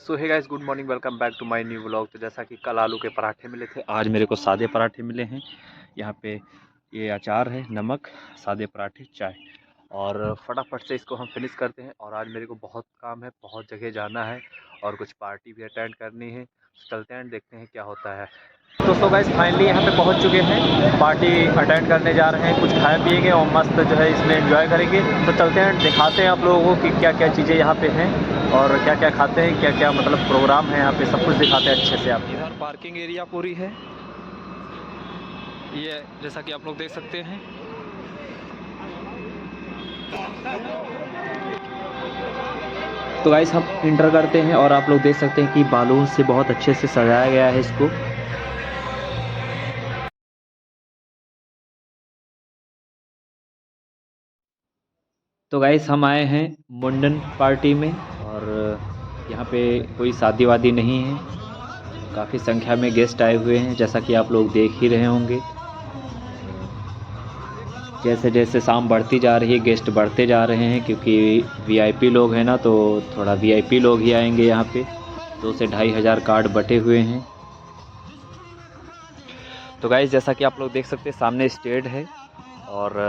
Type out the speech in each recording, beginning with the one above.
So hey guys, good morning, welcome back to my new vlog. तो जैसा कि कल आलू के पराठे मिले थे, आज मेरे को सादे पराठे मिले हैं। यहाँ पे ये अचार है, नमक, सादे पराठे, चाय। और फटाफट से इसको हम फिनिश करते हैं। और आज मेरे को बहुत काम है, बहुत जगह जाना है और कुछ पार्टी भी अटेंड करनी है। चलते हैं, देखते हैं क्या होता है। तो सो गाइस, फाइनली यहाँ पे पहुँच चुके हैं, पार्टी अटेंड करने जा रहे हैं। कुछ खाए पिएंगे और मस्त जो है इसमें एंजॉय करेंगे। तो चलते हैं, दिखाते हैं आप लोगों को कि क्या क्या चीज़ें यहाँ पे हैं और क्या क्या खाते हैं, क्या क्या मतलब प्रोग्राम है यहाँ पे, सब कुछ दिखाते हैं अच्छे से। आप इधर पार्किंग एरिया पूरी है, ये जैसा कि आप लोग देख सकते हैं। तो गाइस, हम इंटर करते हैं और आप लोग देख सकते हैं कि बालून से बहुत अच्छे से सजाया गया है इसको। तो गाइस, हम आए हैं मुंडन पार्टी में और यहाँ पे कोई शादी वादी नहीं है। काफ़ी संख्या में गेस्ट आए हुए हैं, जैसा कि आप लोग देख ही रहे होंगे। जैसे जैसे शाम बढ़ती जा रही है, गेस्ट बढ़ते जा रहे हैं, क्योंकि वीआईपी लोग हैं ना, तो थोड़ा वीआईपी लोग ही आएंगे यहाँ पे। 2 से 2,500 कार्ड बटे हुए हैं। तो गाइस, जैसा कि आप लोग देख सकते हैं, सामने स्टेज है और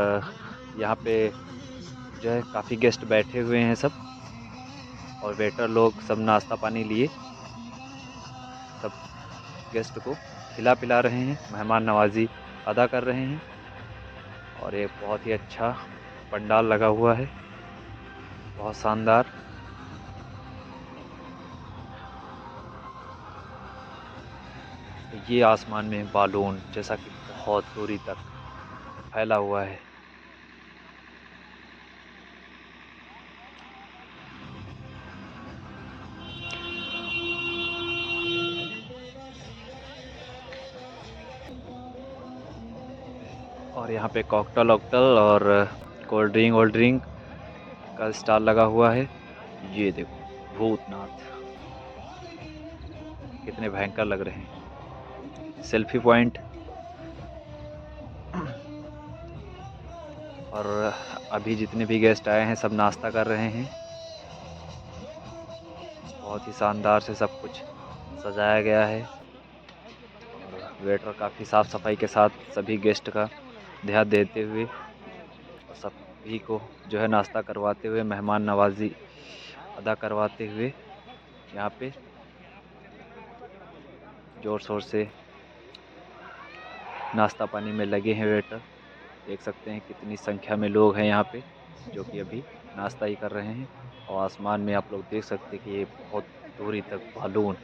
यहाँ पे जो है काफ़ी गेस्ट बैठे हुए हैं सब, और वेटर लोग सब नाश्ता पानी लिए सब गेस्ट को खिला पिला रहे हैं, मेहमान नवाजी अदा कर रहे हैं। और ये बहुत ही अच्छा पंडाल लगा हुआ है, बहुत शानदार। ये आसमान में बालून जैसा कि बहुत दूरी तक फैला हुआ है। और यहाँ पे कॉकटेल वॉकटेल और कोल्ड ड्रिंक का स्टॉल लगा हुआ है। ये देखो भूतनाथ कितने भयंकर लग रहे हैं। Selfie point. और अभी जितने भी गेस्ट आए हैं सब नाश्ता कर रहे हैं। बहुत ही शानदार से सब कुछ सजाया गया है और वेटर काफ़ी साफ़ सफाई के साथ सभी गेस्ट का ध्यान देते हुए और सभी को जो है नाश्ता करवाते हुए, मेहमान नवाजी अदा करवाते हुए यहाँ पे ज़ोर शोर से नाश्ता पानी में लगे हैं वेटर। देख सकते हैं कितनी संख्या में लोग हैं यहाँ पे जो कि अभी नाश्ता ही कर रहे हैं। और आसमान में आप लोग देख सकते हैं कि ये बहुत दूरी तक बालून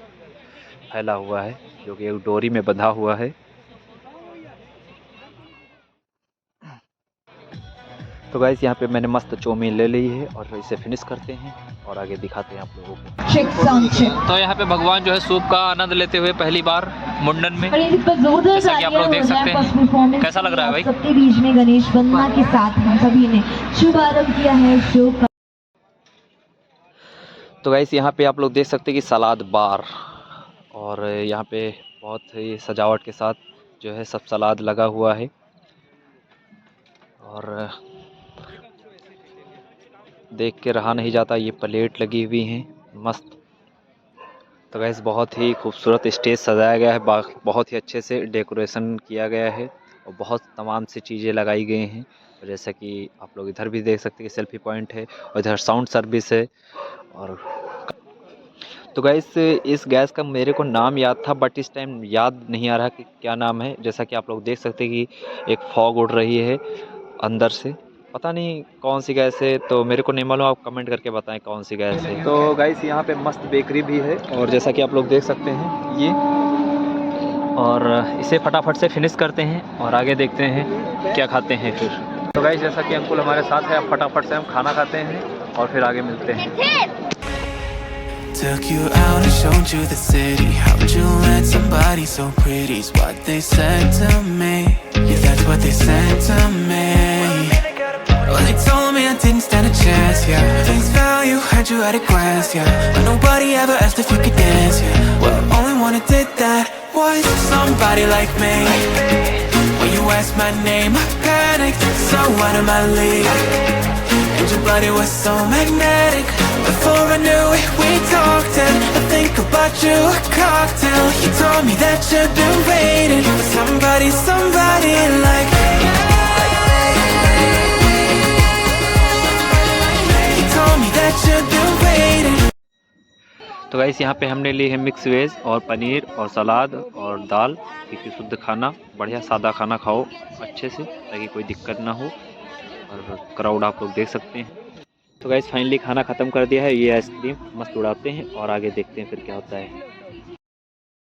फैला हुआ है, जो कि एक डोरी में बंधा हुआ है। तो गाइस, यहाँ पे मैंने मस्त चौमीन ले ली है और इसे फिनिश करते हैं और आगे दिखाते हैं आप लोगों को। तो यहाँ पे भगवान जो है सूप का आनंद लेते हुए पहली बार मुंडन में, जैसा कि आप लोग देख सकते हैं। कैसा लग रहा है भाई? सबके बीच में गणेश वंदना के साथ हम सभी ने शुभारंभ किया है शो का। तो गाइस, यहाँ पे आप लोग देख सकते हैं कि सलाद बार, और यहाँ पे बहुत ही सजावट के साथ जो है सब सलाद लगा हुआ है। और देख के रहा नहीं जाता, ये प्लेट लगी हुई हैं मस्त। तो गाइस, बहुत ही खूबसूरत स्टेज सजाया गया है, बहुत ही अच्छे से डेकोरेशन किया गया है और बहुत तमाम सी चीज़ें लगाई गई हैं। जैसा कि आप लोग इधर भी देख सकते हैं कि सेल्फी पॉइंट है और इधर साउंड सर्विस है। और तो गाइस, इस गैस का मेरे को नाम याद था, बट इस टाइम याद नहीं आ रहा कि क्या नाम है। जैसा कि आप लोग देख सकते हैं कि एक फॉग उड़ रही है अंदर से, पता नहीं कौन सी गैस है, तो मेरे को नहीं मालूम। आप कमेंट करके बताएं कौन सी गैस है। तो गाइस, यहाँ पे मस्त बेकरी भी है और जैसा कि आप लोग देख सकते हैं ये, और इसे फटाफट से फिनिश करते हैं और आगे देखते हैं क्या खाते हैं फिर। तो गाइस, जैसा कि अंकुल हमारे साथ है, अब फटाफट से हम खाना खाते हैं और फिर आगे मिलते हैं। Took you out and showed you the city. How would you let somebody so pretty? Is what they said to me. Yeah, that's what they said to me. Well, they told me I didn't stand a chance, yeah. Face value, had you at a glance, yeah. But nobody ever asked if you could dance, yeah. Well, only one who did that was somebody like me. When you asked my name, I panicked, so out of my league. And your body was so magnetic. Before I knew it, we talked and I think bought you a cocktail. You told me that you've been waiting for somebody like me. You told me that you've been waiting. तो guys यहाँ पे हमने ली है mix veg और पनीर और सलाद और दाल, क्योंकि शुद्ध खाना, बढ़िया सादा खाना खाओ अच्छे से ताकि कोई दिक्कत ना हो। और क्राउड आप लोग देख सकते हैं। तो गाइस फाइनली खाना ख़त्म कर दिया है। ये आइसक्रीम मस्त उड़ाते हैं और आगे देखते हैं फिर क्या होता है।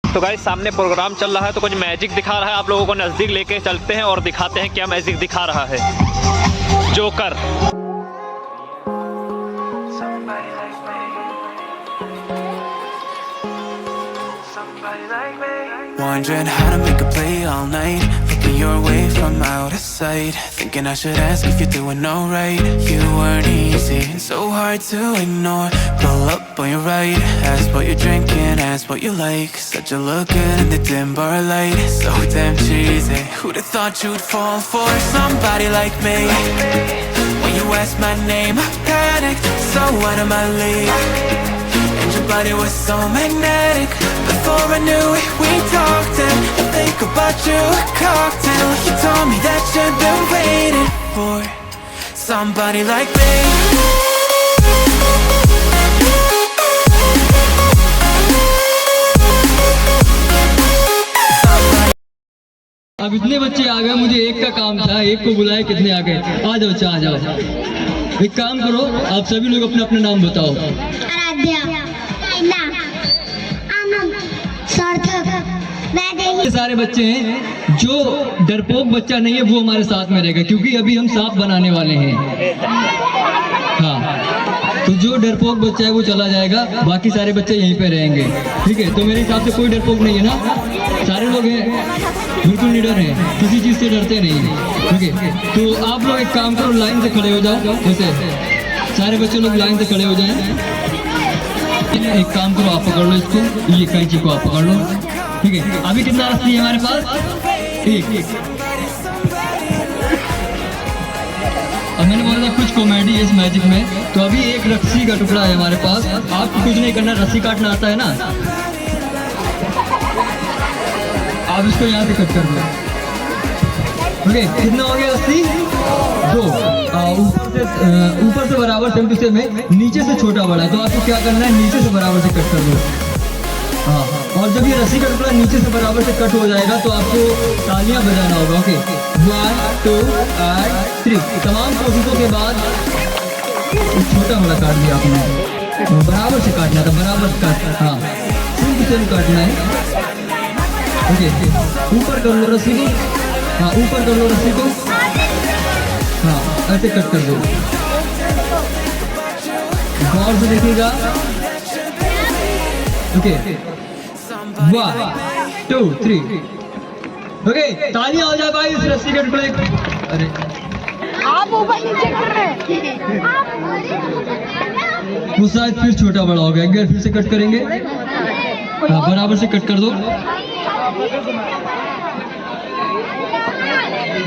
तो गाइस सामने प्रोग्राम चल रहा है, तो कुछ मैजिक दिखा रहा है। आप लोगों को नज़दीक लेके चलते हैं और दिखाते हैं क्या मैजिक दिखा रहा है। Joker. Wondering how to make a play all night, looking your way from out of sight, thinking I should ask if you're doing alright. You weren't easy and so hard to ignore. Pull up on your right, ask what you're drinking, ask what you like. Said you look good in the dim bar light, so damn cheesy. Who'd have thought you'd fall for somebody like me? When you asked my name, I panicked, so out of my league. And your body was so magnetic. Before I knew it, we talked and I think about you a cocktail. You told me that you've been waiting for somebody like me. अब इतने बच्चे आ गए, मुझे एक का काम था, एक को बुलाए, कितने आ गए? आ जाओ बच्चा, आ जाओ। एक काम करो, आप सभी लोग अपना अपना नाम बताओ। ये सारे बच्चे हैं। जो डरपोक बच्चा नहीं है वो हमारे साथ में रहेगा, क्योंकि अभी हम सांप बनाने वाले हैं। हाँ, तो जो डरपोक बच्चा है वो चला जाएगा, बाकी सारे बच्चे यहीं पे रहेंगे। ठीक है, तो मेरे हिसाब से कोई डरपोक नहीं है ना? सारे लोग हैं, बिल्कुल निडर हैं, किसी चीज़ से डरते नहीं हैं। ठीक है, तो आप लोग एक काम करो, लाइन से खड़े हो जाओ। जैसे सारे बच्चे लोग लाइन से खड़े हो जाएं। एक काम करो, आप पकड़ लो इसको, ये कैंची को आप पकड़ लो। ठीक है, अभी कितना रस्सी है हमारे पास? एक। अब मैंने बोला था कुछ कॉमेडी है इस मैजिक में, तो अभी एक रस्सी का टुकड़ा है हमारे पास। आपको कुछ नहीं करना, रस्सी काटना आता है ना? आप इसको यहाँ से कट कर दो। ओके, कितना हो गया रस्सी? 2। ऊपर से बराबर सेम टू सेम है, नीचे से छोटा बड़ा है, तो आपको क्या करना है, नीचे से बराबर से कट कर दो। हाँ, और जब ये रस्सी का टुकड़ा नीचे से बराबर से कट हो जाएगा तो आपको तालियां बजाना होगा। ओके, 1 2 3। तमाम कोशिशों के बाद छोटा बड़ा काट दिया आपने, बराबर से काटना था, बराबर काट। हाँ, सेम टू सेम काटना है। ओके, ऊपर कर लो रस्सी को। हाँ, ऊपर कर लो रस्सी को। हाँ, ऐसे कट कर दो। गौर से देखिएगा। ओके, 1 2 3। ओके, तालियां हो जाए भाई इस रस्सी के टुकड़े। अरे आप ऊपर नीचे कर रहे हैं। वो शायद फिर छोटा बड़ा हो गया, एक बार फिर से कट करेंगे। हाँ, बराबर से कट कर दो।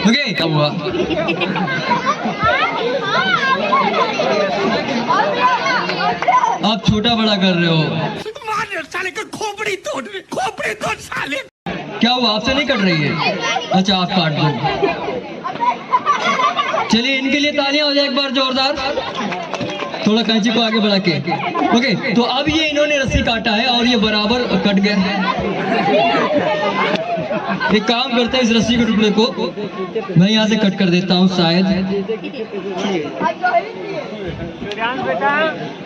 ओके, क्या हुआ? आप छोटा बड़ा कर रहे हो। साले का खोपड़ी तोड़ साले। क्या हुआ, आपसे नहीं कट रही है? अच्छा, आप काट दो। चलिए, इनके लिए तालियां हो जाए एक बार जोरदार। थोड़ा कैंची को आगे बढ़ा के। ओके, तो अब ये इन्होंने रस्सी काटा है और ये बराबर कट गया। एक काम करते हैं, इस रस्सी के टुकड़े को मैं यहाँ से कट कर देता हूँ शायद।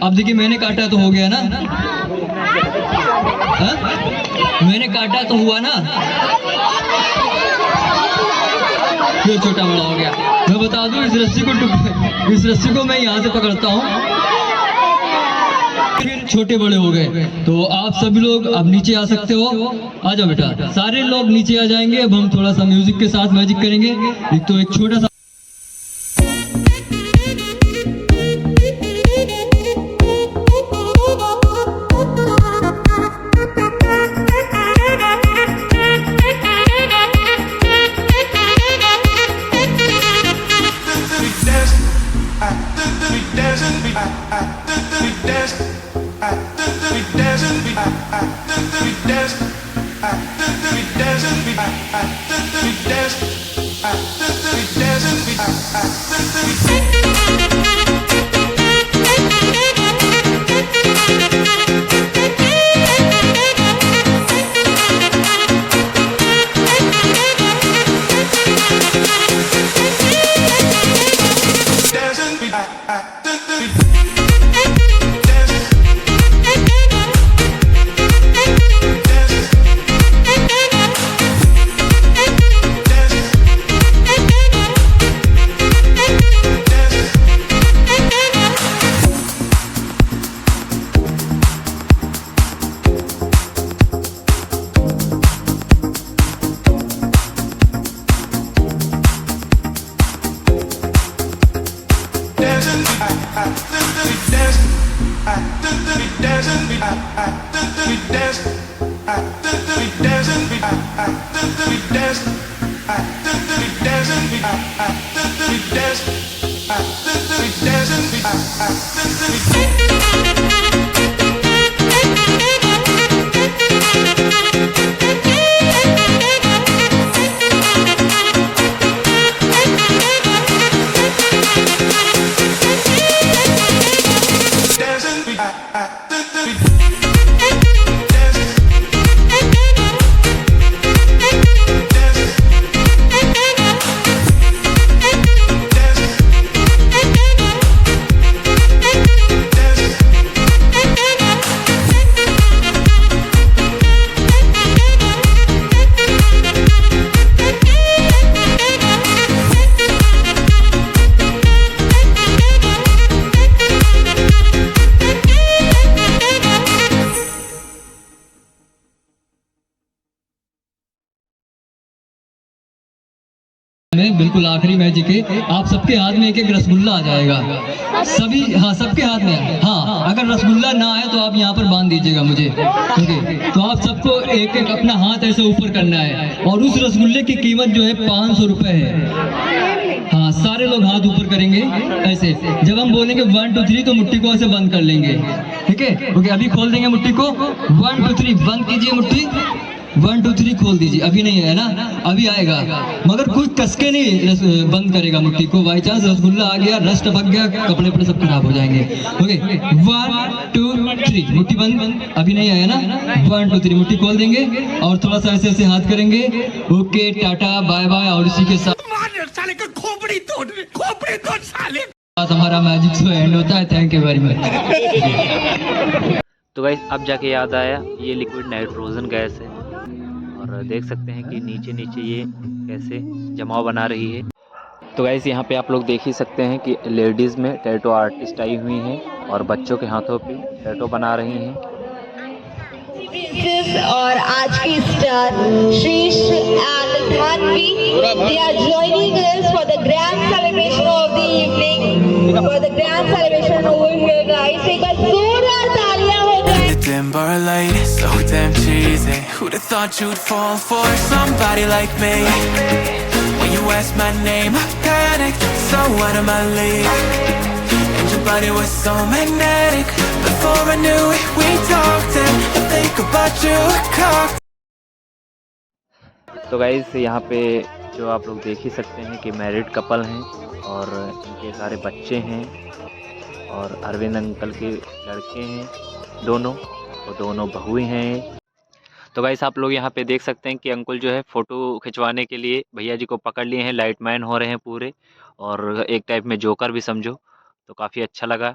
अब देखिए, मैंने काटा तो हो गया ना? हा? मैंने काटा तो हुआ ना? ये छोटा बड़ा हो गया। मैं बता दूं, इस रस्सी को मैं यहाँ से पकड़ता हूँ, फिर छोटे बड़े हो गए। तो आप सभी लोग अब नीचे आ सकते हो। आ जाओ बेटा, सारे लोग नीचे आ जाएंगे। अब हम थोड़ा सा म्यूजिक के साथ मैजिक करेंगे। एक तो एक छोटा सा में बिल्कुल आखिरी मैच के आप सबके हाथ में एक एक रसगुल्ला आ जाएगा। सभी, हाँ सबके हाथ में। हाँ अगर रसगुल्ला ना आए तो आप यहाँ पर बांध दीजिएगा मुझे। ओके, तो आप सबको एक एक अपना हाथ ऐसे ऊपर करना है और उस रसगुल्ले की कीमत जो है 500 रुपए है। हाँ सारे लोग हाथ ऊपर करेंगे ऐसे। जब हम बोलेंगे 1 2 3 तो मुट्ठी को ऐसे बंद कर लेंगे। ठीक है, ओके अभी खोल देंगे मुट्ठी को। 1 2 3 बंद कीजिए मुट्ठी। 1 2 3 खोल दीजिए। अभी नहीं है ना, अभी आएगा, मगर कुछ कसके नहीं बंद करेगा मुट्ठी को। बाई चांस रसगुल्ला आ गया, रस टपक गया, कपड़े पर सब खराब हो जाएंगे। ओके 1 2 3 मुट्ठी बंद। अभी नहीं आया ना, 1 2 3 मुट्ठी खोल देंगे और थोड़ा सा ऐसे ऐसे हाथ करेंगे। Okay tata bye bye. और इसी के साथ साले का खोपड़ी तोड़ साले। हमारा मैजिक शो एंड होता है। Thank you very much. तो गाइस अब जाके याद आया, ये लिक्विड नाइट्रोजन गैस है और देख सकते हैं कि नीचे नीचे ये कैसे जमाव बना रही है। तो गाइस यहाँ पे आप लोग देख ही सकते हैं कि लेडीज़ में टैटू आर्टिस्ट आई हुई हैं और बच्चों के हाथों पे टैटू बना रही हैं। और आज की स्टार शीश and Dhanvi, they are joining us for the grand celebration of the evening, for the grand celebration over here guys। एक बार जोरदार तालियां हो जाए। The dim bar light is so damn cheesy. Who'd have thought you'd fall for somebody like me? When you asked my name, I panicked, so out of my league. And your body was so magnetic. Before I knew it, we talked and I think about you cocked. तो guys यहाँ पे जो आप लोग देख ही सकते हैं कि मैरिड कपल हैं और इनके सारे बच्चे हैं और अरविंद अंकल के लड़के हैं दोनों, और दोनों बहुएं हैं। तो गाइस आप लोग यहाँ पे देख सकते हैं कि अंकुल जो है फ़ोटो खिंचवाने के लिए भैया जी को पकड़ लिए हैं, लाइट मैन हो रहे हैं पूरे, और एक टाइप में जोकर भी समझो। तो काफ़ी अच्छा लगा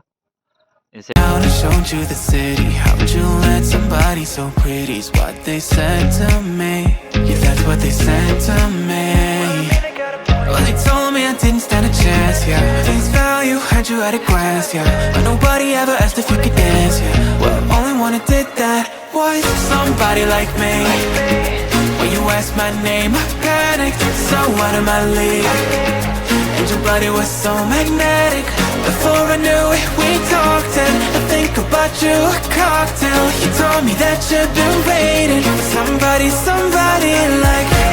इनसे। I showed you the city. How would you let somebody so pretty? Is what they said to me. Yeah, that's what they said to me. Well, they told me I didn't stand a chance. Yeah, face value had you at a glance. Yeah, but nobody ever asked if you could dance. Yeah, well, only one who did that was somebody like me. When you asked my name, I panicked, so out of my league. And your body was so magnetic. Before I knew it, we talked and I think about you a cocktail. You told me that you've been waiting for somebody like me.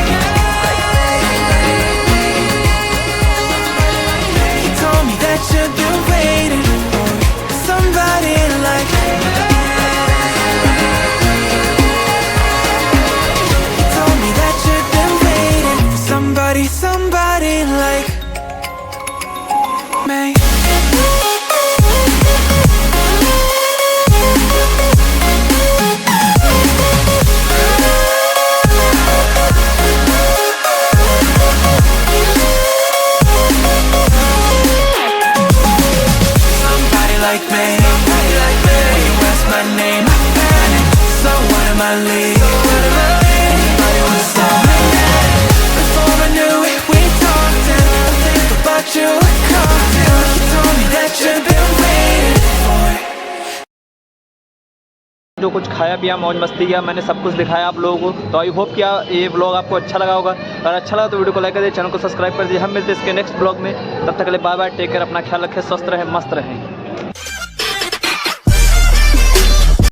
You told me that you've been waiting for somebody like me. जो कुछ खाया पिया मौज मस्ती किया, मैंने सब कुछ दिखाया आप लोगों को। तो आई होप कि ये ब्लॉग आपको अच्छा लगा होगा। अगर अच्छा लगा तो वीडियो को लाइक कर दीजिए, चैनल को सब्सक्राइब कर दीजिए। हम मिलते हैं इसके नेक्स्ट ब्लॉग में, तब तक के लिए बाय बाय, टेक केयर, अपना ख्याल रखें, स्वस्थ रहें, मस्त रहें।